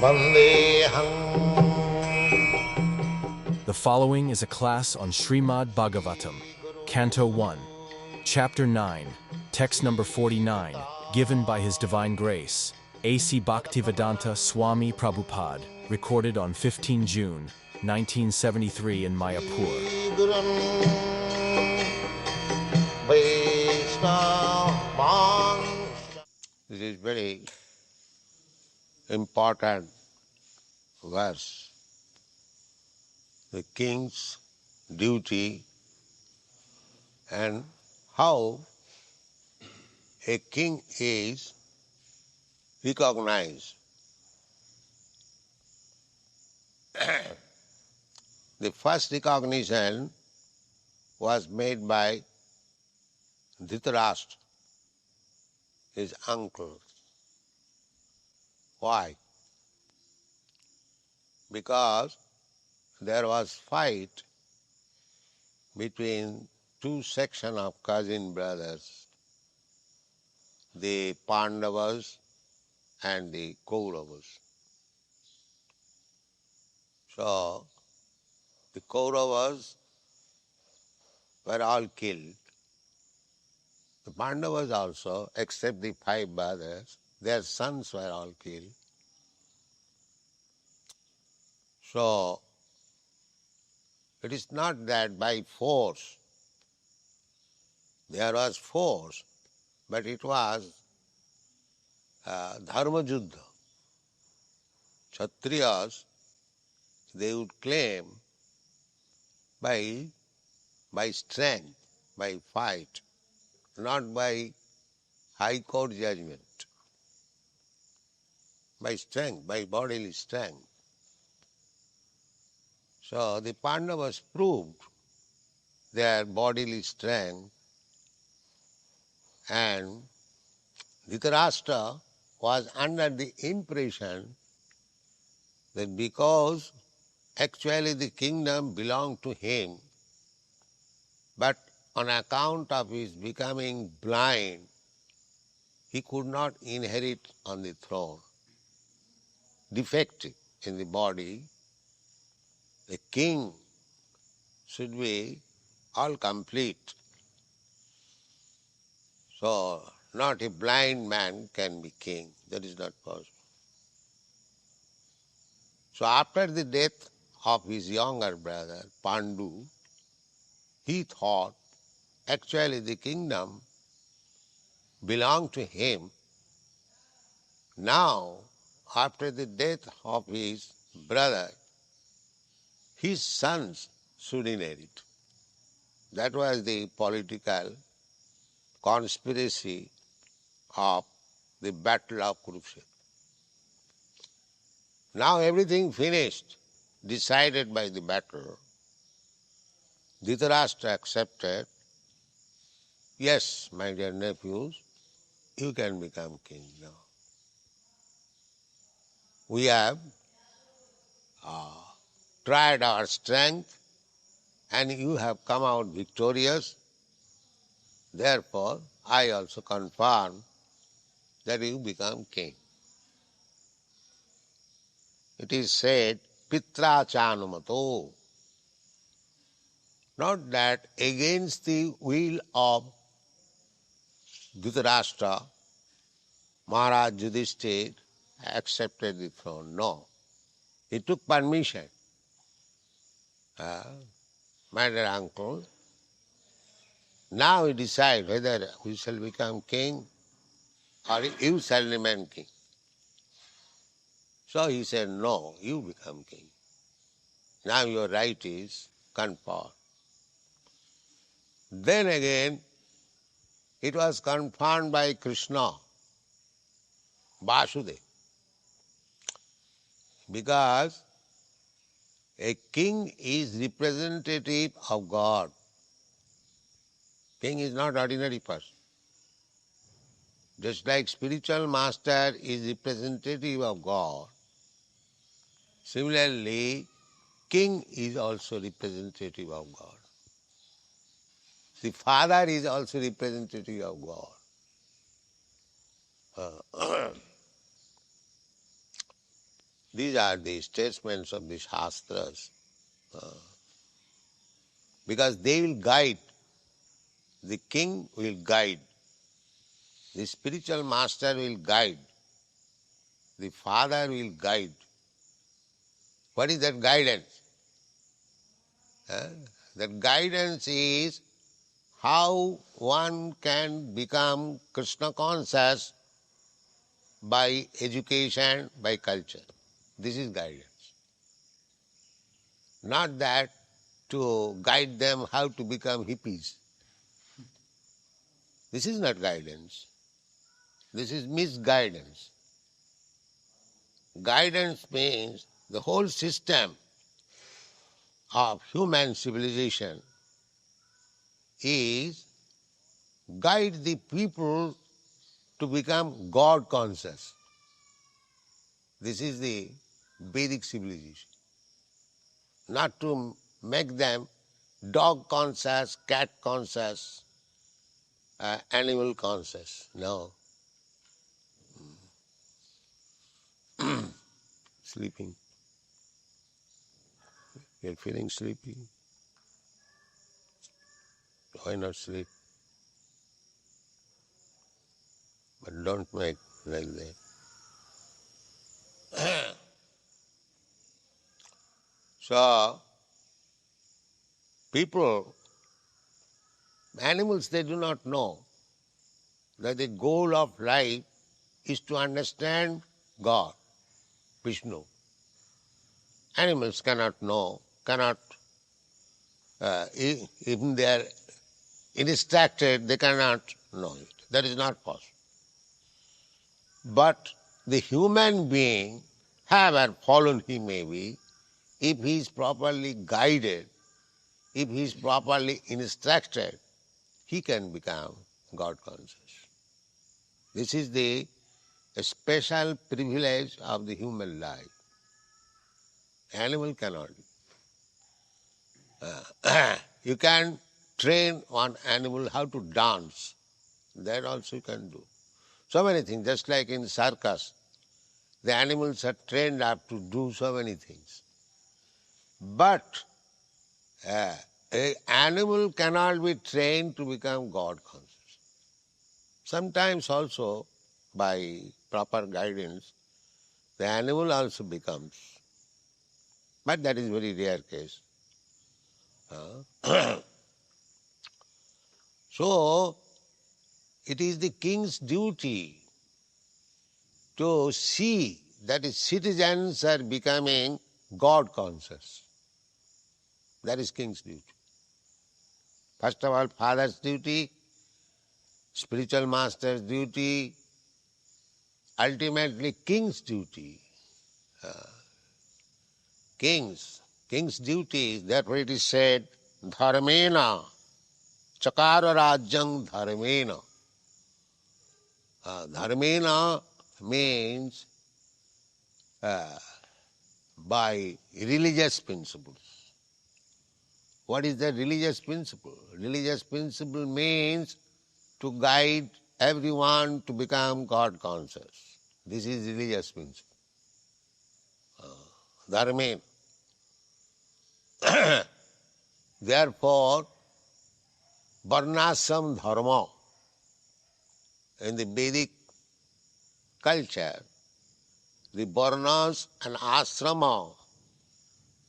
The following is a class on Srimad Bhagavatam, Canto 1, Chapter 9, Text number 49, given by His Divine Grace, A.C. Bhaktivedanta Swami Prabhupada, recorded on 15 June, 1973 in Mayapur. This is very important verse. The king's duty and how a king is recognized. The first recognition was made by Dhritarashtra, his uncle. Why? Because there was fight between two sections of cousin brothers, the Pandavas and the Kauravas. So, the Kauravas were all killed. The Pandavas also, except the 5 brothers, their sons were all killed. So, it is not that by force, there was force, but it was dharma juddha. Kshatriyas, they would claim by strength, by fight, not by high court judgment. By strength, by bodily strength. So the Pandavas proved their bodily strength, and Dhritarashtra was under the impression that because actually the kingdom belonged to him, but on account of his becoming blind, he could not inherit on the throne. Defective in the body, the king should be all complete. So, not a blind man can be king. That is not possible. So, after the death of his younger brother, Pandu, he thought actually the kingdom belonged to him. Now, after the death of his brother, his sons should inherit. That was the political conspiracy of the battle of Kurukshetra. Now everything finished, decided by the battle. Dhritarashtra accepted, yes, my dear nephews, you can become king now. We have tried our strength and you have come out victorious. Therefore, I also confirm that you become king. It is said, Pitra Chanumato. Not that against the will of Dhritarashtra, Maharaj Yudhisthira accepted the throne. No. He took permission. My dear uncle, now we decide whether we shall become king or you shall remain king. So he said, no, you become king. Now your right is conferred. Then again, it was confirmed by Krishna, Vasudeva. Because a king is representative of God. King is not ordinary person. Just like spiritual master is representative of God, similarly, king is also representative of God. The father is also representative of God. These are the statements of the Shastras. Because they will guide, the king will guide, the spiritual master will guide, the father will guide. What is that guidance? That guidance is how one can become Krishna conscious by education, by culture. This is guidance. Not that to guide them how to become hippies. This is not guidance. This is misguidance. Guidance means the whole system of human civilization is guide the people to become God conscious. This is the Vedic civilization. Not to make them dog conscious, cat conscious, animal conscious. No. Sleeping. You're feeling sleepy. Why not sleep? But don't make like that. So, people, animals, they do not know that the goal of life is to understand God, Vishnu. Animals cannot know, even they are instructed, they cannot know it. That is not possible. But the human being, however fallen he may be, if he is properly guided, if he is properly instructed, he can become God conscious. This is the special privilege of the human life. Animal cannot. You can train one animal how to dance. That also you can do. So many things, just like in circus, the animals are trained up to do so many things. But an animal cannot be trained to become God conscious. Sometimes also, by proper guidance, the animal also becomes. But that is very rare case. So, it is the king's duty to see that his citizens are becoming God conscious. That is king's duty. First of all, father's duty, spiritual master's duty, ultimately king's duty. King's duty, therefore it is said, dharmena, chakara rajyang dharmena. Dharmena means by religious principles. What is the religious principle? Religious principle means to guide everyone to become God conscious. This is religious principle. Dharmena. Therefore, varnasrama dharma in the Vedic culture, the varnas and asrama,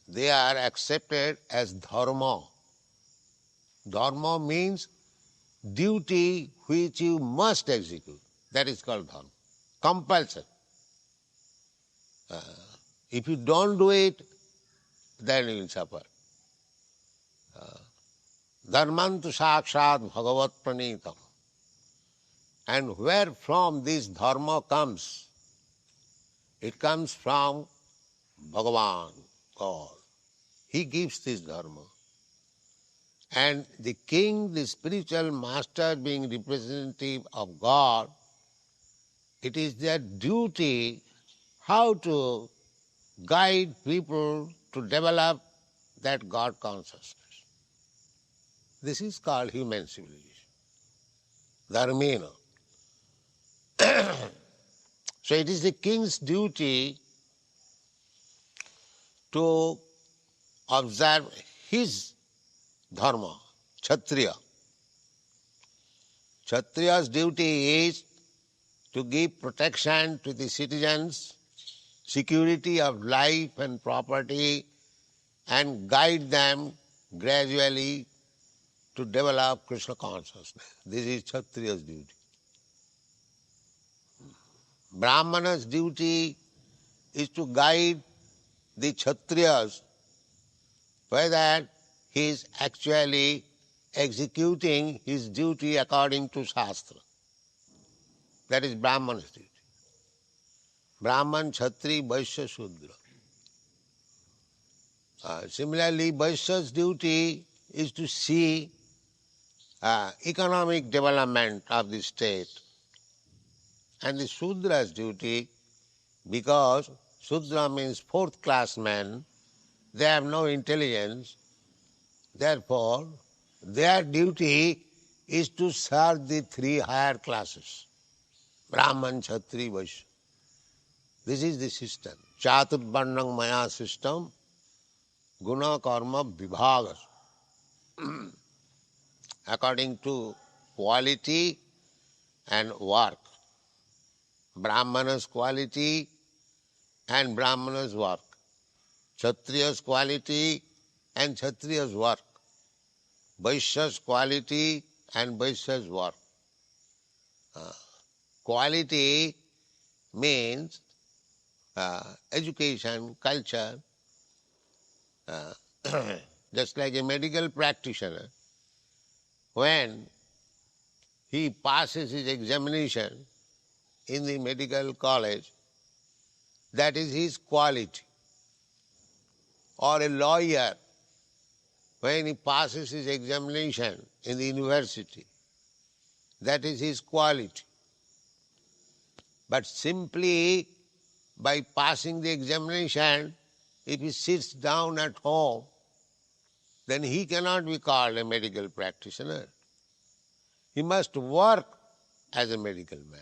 they are accepted as dharma. Dharma means duty which you must execute. That is called dharma. Compulsion. If you don't do it, then you will suffer. Dharmantu sakshat bhagavat pranitam. And where from this dharma comes? It comes from Bhagavan, God. He gives this dharma. And the king, the spiritual master, being representative of God, it is their duty how to guide people to develop that God consciousness. This is called human civilization. Dharmena. So it is the king's duty to observe his dharma, Kshatriya. Kshatriya's duty is to give protection to the citizens, security of life and property, and guide them gradually to develop Krishna consciousness. This is Kshatriya's duty. Brahmana's duty is to guide the Kshatriyas whether he is actually executing his duty according to Shastra. That is Brahmana's duty. Brahman, Kshatri, Vaishya, Shudra. Similarly, Vaishya's duty is to see economic development of the state. And the Sudra's duty, because Sudra means fourth class men, they have no intelligence, therefore their duty is to serve the three higher classes, Brahman, Kshatri, Vaishya. This is the system. Chaturvarnam Maya system, Guna Karma Vibhagas. According to quality and work. Brahmana's quality and Brahmana's work. Kshatriya's quality and Kshatriya's work. Vaishya's quality and Vaishya's work. Quality means education, culture. Just like a medical practitioner, when he passes his examination in the medical college, that is his quality. Or a lawyer, when he passes his examination in the university, that is his quality. But simply by passing the examination, if he sits down at home, then he cannot be called a medical practitioner. He must work as a medical man.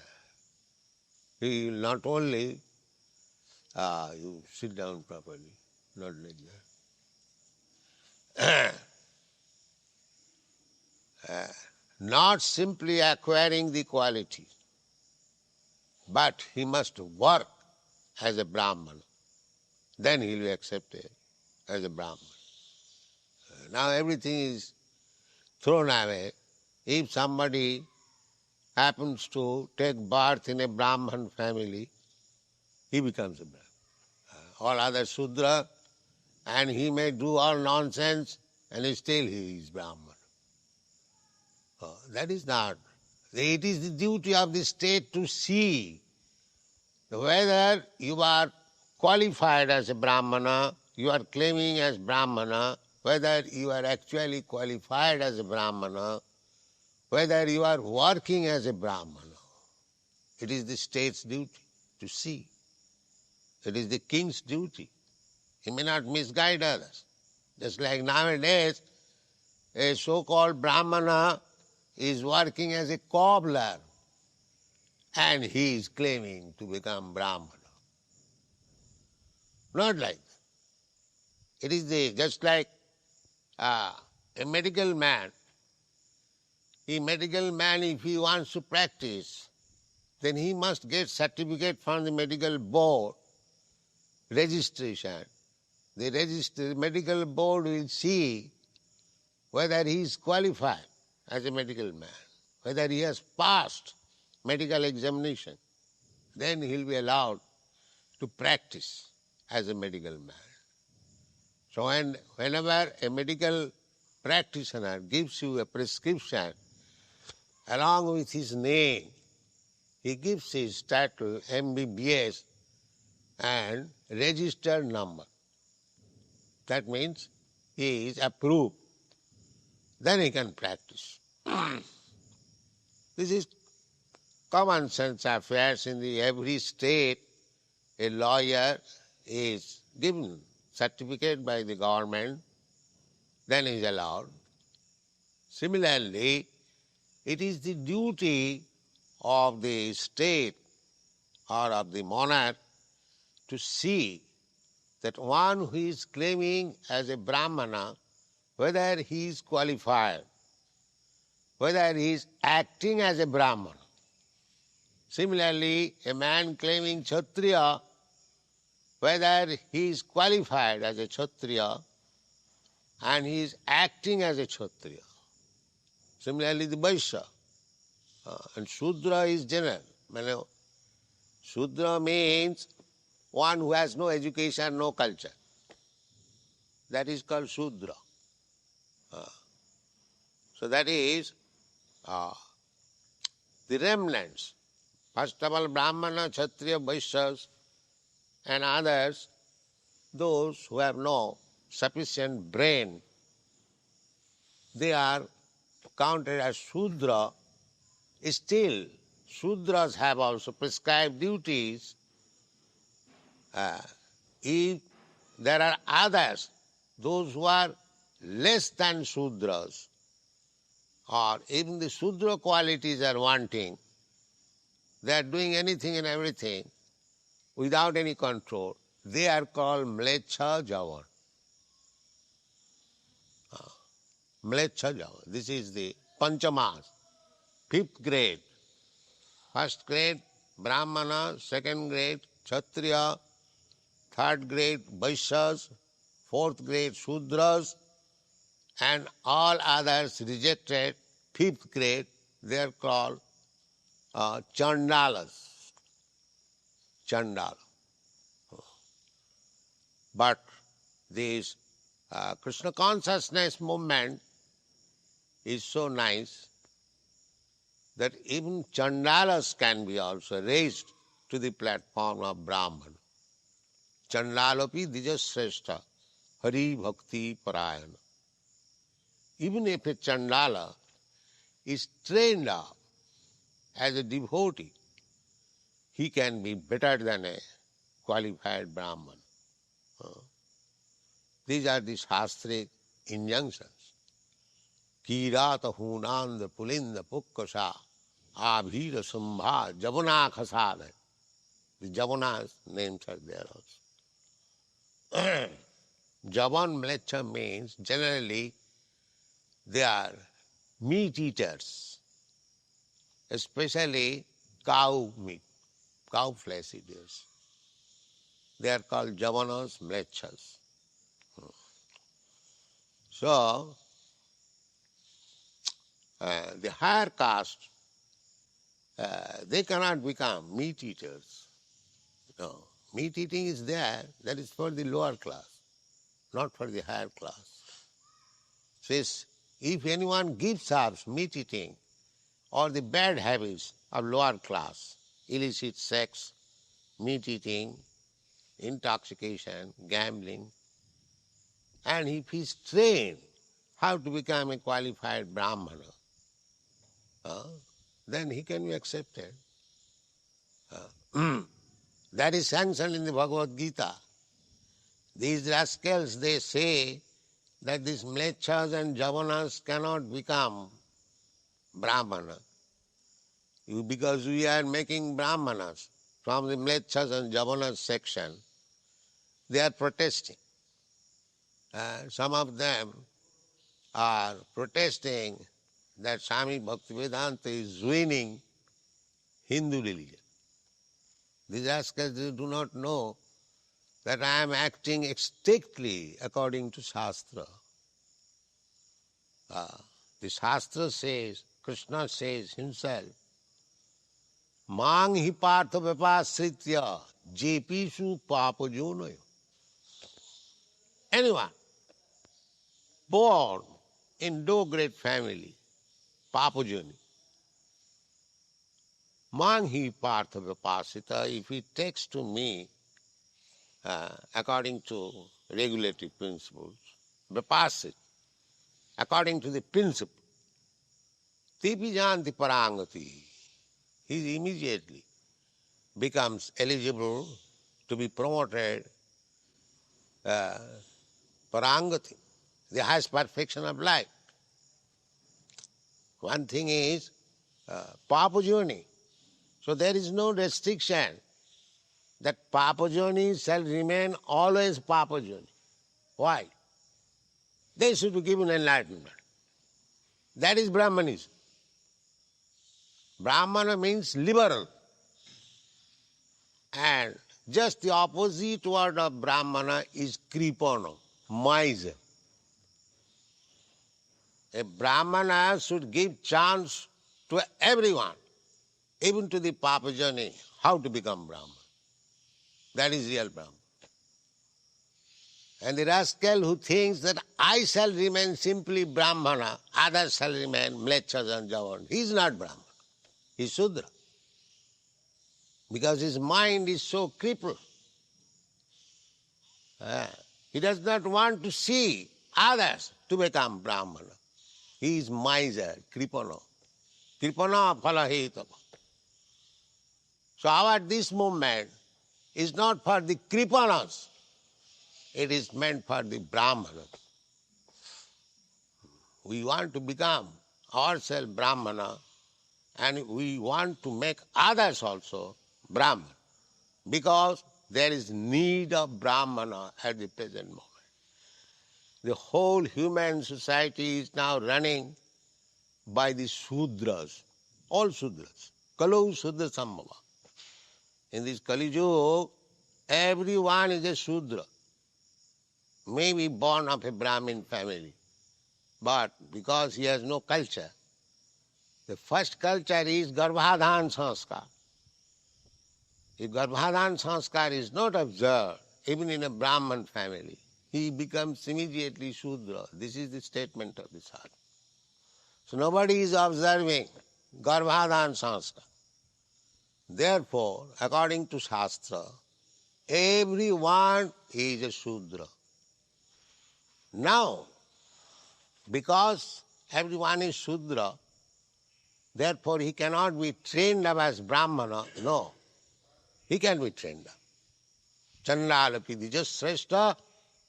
He will not only, you sit down properly, not like that. Not simply acquiring the quality, but he must work as a Brahman. Then he will be accepted as a Brahman. Now everything is thrown away. If somebody happens to take birth in a Brahman family, he becomes a Brahman. All other Shudra, and he may do all nonsense, and still he is Brahman. That is not. It is the duty of the state to see whether you are qualified as a Brahmana, you are claiming as Brahmana, whether you are actually qualified as a Brahmana, whether you are working as a Brahmana. It is the state's duty to see. It is the king's duty. He may not misguide others. Just like nowadays, a so-called Brahmana is working as a cobbler and he is claiming to become Brahmana. Not like that. It is just like a medical man. A medical man, if he wants to practice, then he must get certificate from the medical board, registration. The medical board will see whether he is qualified as a medical man, whether he has passed medical examination. Then he will be allowed to practice as a medical man. So whenever a medical practitioner gives you a prescription, along with his name, he gives his title MBBS and registered number. That means he is approved. Then he can practice. This is common sense affairs in every state. A lawyer is given certificate by the government, then he is allowed. Similarly, it is the duty of the state or of the monarch to see that one who is claiming as a Brahmana, whether he is qualified, whether he is acting as a Brahmana. Similarly, a man claiming Kshatriya, whether he is qualified as a Kshatriya and he is acting as a Kshatriya. Similarly, the Vaishya. And Shudra is general. Shudra means one who has no education, no culture. That is called Shudra. So that is the remnants. First of all, Brahmana, Kshatriya, Vaishyas and others, those who have no sufficient brain, they are counted as Shudra. Still, Shudras have also prescribed duties. If there are others, those who are less than Shudras, or even the Shudra qualities are wanting, they are doing anything and everything without any control, they are called Mlecha Javan. Mlecha Javan. This is the Panchamas, 5th grade. First grade, Brahmana, 2nd grade, Kshatriya, 3rd grade, Vaishyas, 4th grade, Shudras, and all others rejected, 5th grade, they are called Chandalas. Chandala. But this Krishna consciousness movement is so nice that even Chandalas can be also raised to the platform of Brahman. Chandalapi Dijasreshta Hari Bhakti Parayana. Even if a Chandala is trained up as a devotee, he can be better than a qualified Brahman. These are the Shastric injunctions. Kirata hunanda pulinda pukkasa abhira sambha javana khasada. The Javanas names are there also. Javan Mlecha means generally they are meat eaters, especially cow meat, cow flesh eaters. They are called Javanas Mlechas. So, the higher caste, they cannot become meat eaters. No. Meat eating is there, that is for the lower class, not for the higher class. Says, if anyone gives up meat eating or the bad habits of lower class, illicit sex, meat eating, intoxication, gambling, and if he is trained how to become a qualified Brahmana, then he can be accepted. That is sanctioned in the Bhagavad Gita. These rascals, they say that these Mlechas and Javanas cannot become Brahmana. Because we are making Brahmanas from the Mlechas and Javanas section, they are protesting. Some of them are protesting that Swami Bhaktivedanta is ruining Hindu religion. These rascals do not know that I am acting strictly according to Shastra. The Shastra says, Krishna says himself, Mang hi partha vipasritya jepishu papajonayo. Anyone born in no great family, papajoni, Mang hi partha vipasita, if he takes to me according to regulatory principles, vipasit, according to the principle, tipi janti parangati, he immediately becomes eligible to be promoted parangati, the highest perfection of life. One thing is papajoni, so there is no restriction that Papajani shall remain always Papajani. Why? They should be given enlightenment. That is Brahmanism. Brahmana means liberal. And just the opposite word of Brahmana is Kripana, miser. A Brahmana should give chance to everyone, even to the Papajani, how to become Brahman. That is real Brahman. And the rascal who thinks that I shall remain simply Brahmana, others shall remain Mlechas and Javan, he is not Brahman. He is Shudra. Because his mind is so crippled. He does not want to see others to become Brahmana. He is miser, kripana. Kripana phalahitava. So our this movement is not for the kripanas. It is meant for the Brahmanas. We want to become ourselves Brahmana and we want to make others also Brahman because there is need of Brahmana at the present moment. The whole human society is now running by the Sudras, all Sudras. Kalau Sudra Sambhava. In this Kali Yuga, everyone is a Sudra. Maybe born of a Brahmin family. But because he has no culture, the first culture is Garbhadhan Sanskar. If Garbhadhan Sanskar is not observed, even in a Brahman family, he becomes immediately Shudra. This is the statement of the Sadhu. So nobody is observing Garbhadhan Sanskar. Therefore, according to Shastra, everyone is a Shudra. Now, because everyone is Shudra, therefore he cannot be trained up as Brahmana. No, he can be trained up. Chandala Pidija Sreshta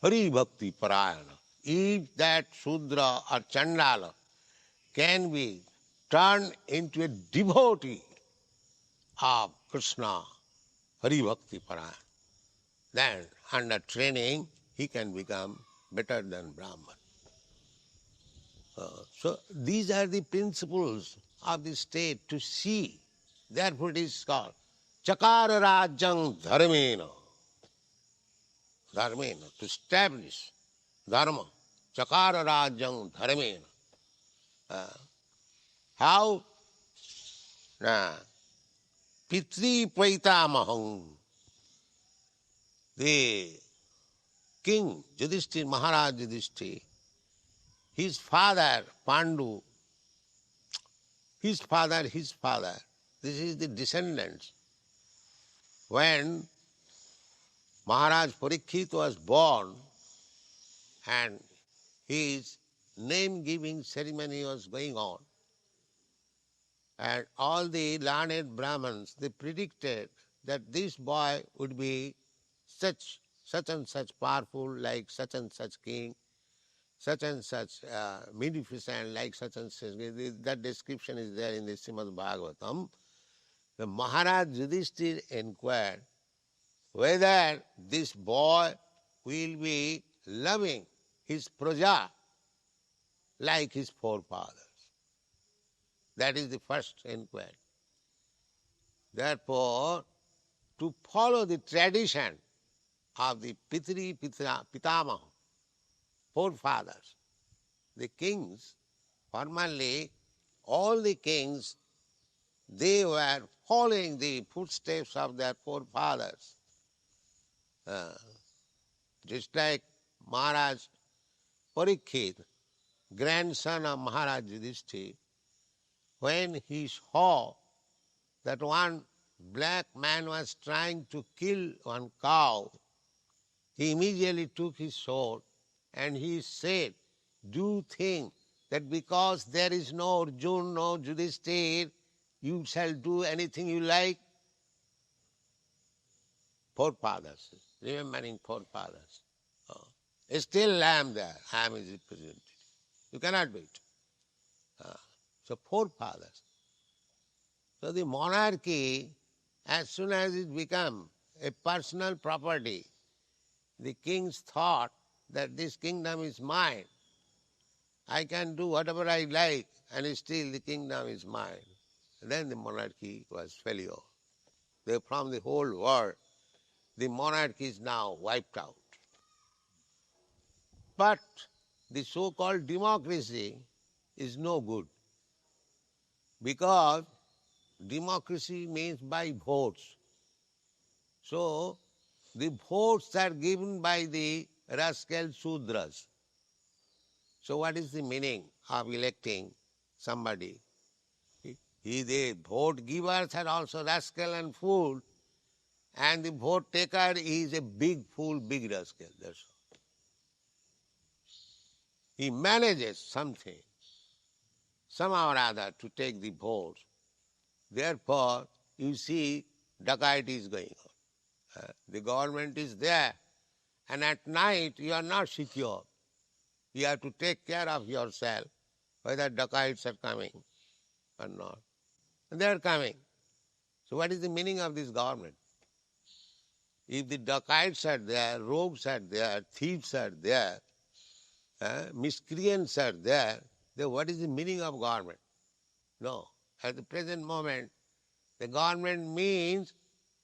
Hari Bhakti Parayana. If that Shudra or Chandala can be turned into a devotee of Krishna, Hari Bhakti Parayana, then under training he can become better than Brahman. So these are the principles of the state to see. Therefore it is called Chakara Rajyang Dharmena. Dharmena, to establish Dharma. Chakara Rajyang Dharmena. How? Pitri Paitamaham. The King Yudhisthira, Maharaj Yudhisthira, his father, Pandu, his father, this is the descendants. When Maharaj Parikshit was born and his name-giving ceremony was going on, and all the learned Brahmins, they predicted that this boy would be such and such powerful, like such and such king, such and such magnificent, like such and such. That description is there in the Srimad Bhagavatam. The Maharaj Yudhisthira inquired whether this boy will be loving his praja like his forefathers. That is the first inquiry. Therefore, to follow the tradition of the Pitri Pitamaha, forefathers, the kings, formerly all the kings, they were following the footsteps of their forefathers. Just like Maharaj Parikshit, grandson of Maharaj Yudhisthira, when he saw that one black man was trying to kill one cow, he immediately took his sword and he said, "Do you think that because there is no Arjuna, no Yudhisthira, you shall do anything you like?" Forefathers, remembering forefathers. Still I am there, I am his representative. You cannot beat. So forefathers. So the monarchy, as soon as it became a personal property. The king's thought that this kingdom is mine. I can do whatever I like and still the kingdom is mine. Then the monarchy was failure. From the whole world, the monarchy is now wiped out. But the so-called democracy is no good, because democracy means by votes. So the votes are given by the rascal Shudras. So what is the meaning of electing somebody? The vote givers are also rascal and fool, and the vote taker is a big fool, big rascal. That's all. He manages something, somehow or other, to take the votes. Therefore, you see, dacoity is going on. The government is there, and at night you are not secure. You have to take care of yourself, whether dacoits are coming or not. And they are coming. So what is the meaning of this government? If the dacoits are there, rogues are there, thieves are there, miscreants are there, then what is the meaning of government? No. At the present moment, the government means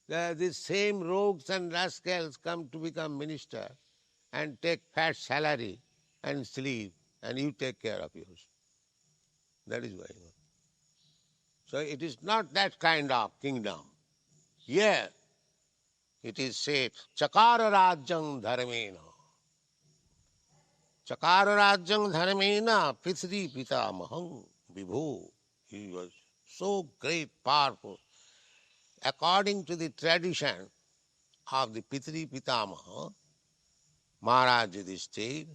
that these same rogues and rascals come to become minister and take fat salary and sleep, and you take care of yours. That is going on. So it is not that kind of kingdom. Here it is said, Chakara Rajyam Dharmena. Chakara Rajyam Dharmena Pitri Pitamaham Vibhu. He was so great, powerful. According to the tradition of the Pitri Pitamaha, Maharaj Yudhisthira,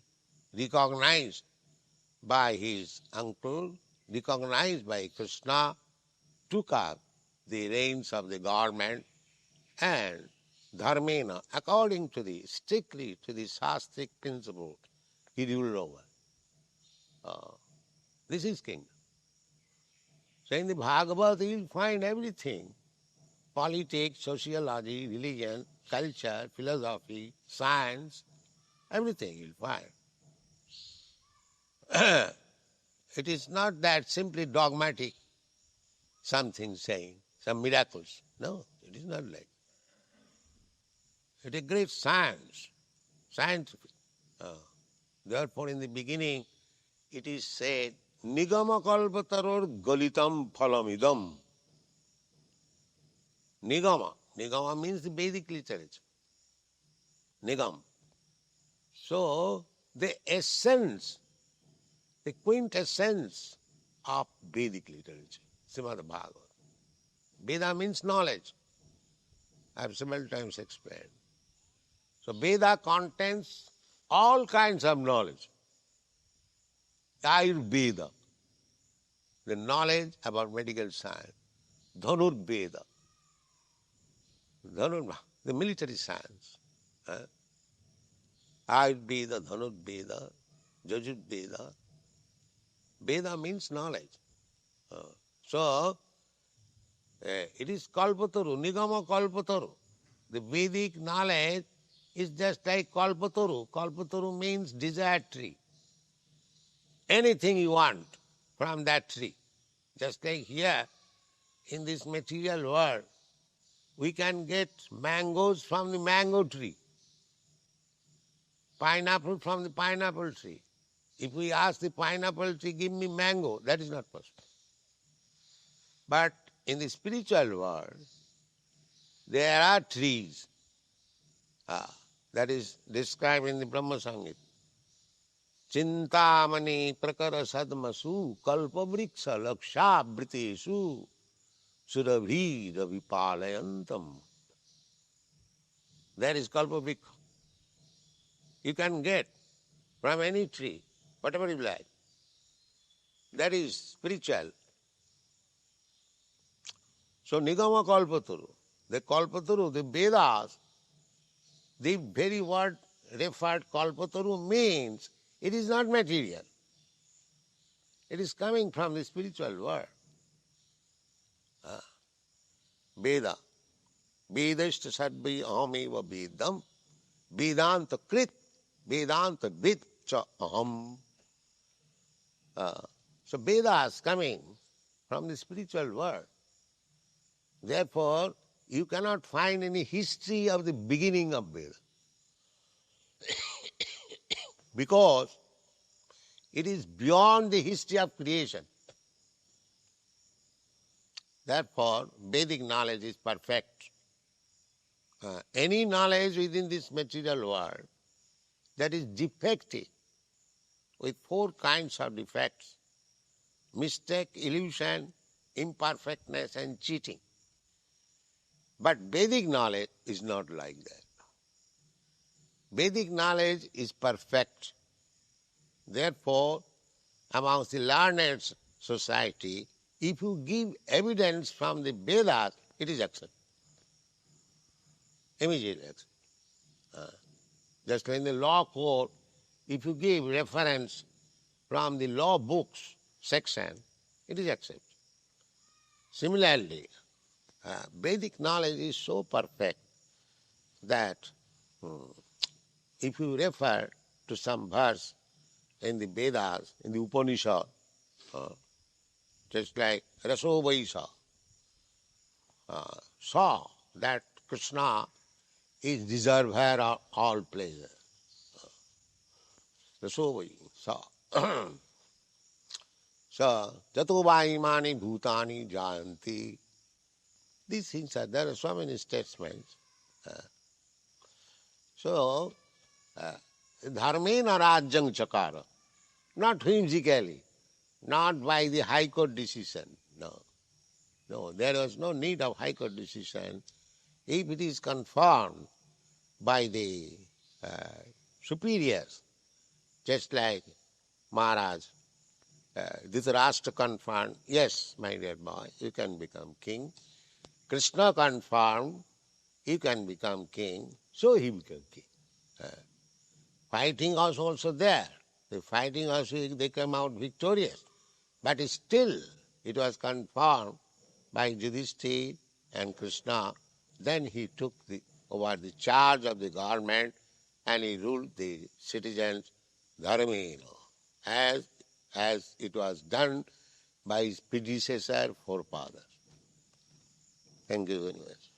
recognized by his uncle, recognized by Krishna, took up the reins of the government, and dharmena, according to strictly to the shastric principle, he ruled over. This is kingdom. So in the Bhagavad you will find everything. Politics, sociology, religion, culture, philosophy, science, everything you will find. It is not that simply dogmatic, something saying, some miracles. No, it is not like. It is great science, scientific. Therefore in the beginning it is said, Nigama kalpataror galitam phalamidam. Nigama. Nigama means the Vedic literature. Nigam. So the essence, the quintessence of Vedic literature, Srimad Bhagavad. Veda means knowledge. I have several times explained. So Veda contains all kinds of knowledge. Ayurveda, the knowledge about medical science. Dhanurveda, the military science. Ayurveda, Dhanurveda, Jajurveda. Veda means knowledge. So, it is Kalpataru, Nigama Kalpataru. The Vedic knowledge is just like Kalpataru. Kalpataru means desired tree. Anything you want from that tree. Just like here, in this material world, we can get mangoes from the mango tree, pineapple from the pineapple tree. If we ask the pineapple tree, give me mango, that is not possible. But in the spiritual world, there are trees. That is described in the Brahma Sangita. Chintamani prakara sadmasu kalpavriksa lakshabhritesu surabhi ravipalayantam. There is kalpavriksa. You can get from any tree, whatever you like. That is spiritual. So Nigama Kalpataru, the Vedas, the very word referred Kalpataru means it is not material. It is coming from the spiritual world. Veda. Vedashta sadbhi ahmeva vedam, Vedanta krit, Vedanta vid cha aham. So Vedas coming from the spiritual world. Therefore, you cannot find any history of the beginning of Veda. Because it is beyond the history of creation. Therefore, Vedic knowledge is perfect. Any knowledge within this material world that is defective, with four kinds of defects: mistake, illusion, imperfectness, and cheating. But Vedic knowledge is not like that. Vedic knowledge is perfect. Therefore, amongst the learned society, if you give evidence from the Vedas, it is accepted. Immediately accepted. Just like in the law court, if you give reference from the law books section, it is accepted. Similarly, Vedic knowledge is so perfect that if you refer to some verse in the Vedas, in the Upanishad, just like Raso Vaisa, saw that Krishna is deserver of all pleasure. Raso Vaisa. So, Jato Vaimani Bhutani Jayanti. These things are, there are so many statements. So, Dharmena Rajyang Chakara, not whimsically, not by the High Court decision, no. No, there was no need of High Court decision. If it is confirmed by the superiors, just like Maharaj, Dhritarashtra confirmed, yes, my dear boy, you can become king. Krishna confirmed, you can become king, so he became king. Fighting was also there. The fighting also, they came out victorious. But still, it was confirmed by Yudhisthira and Krishna. Then he took over the charge of the government and he ruled the citizens dharmena, as it was done by his predecessor, forefathers. Thank you very much.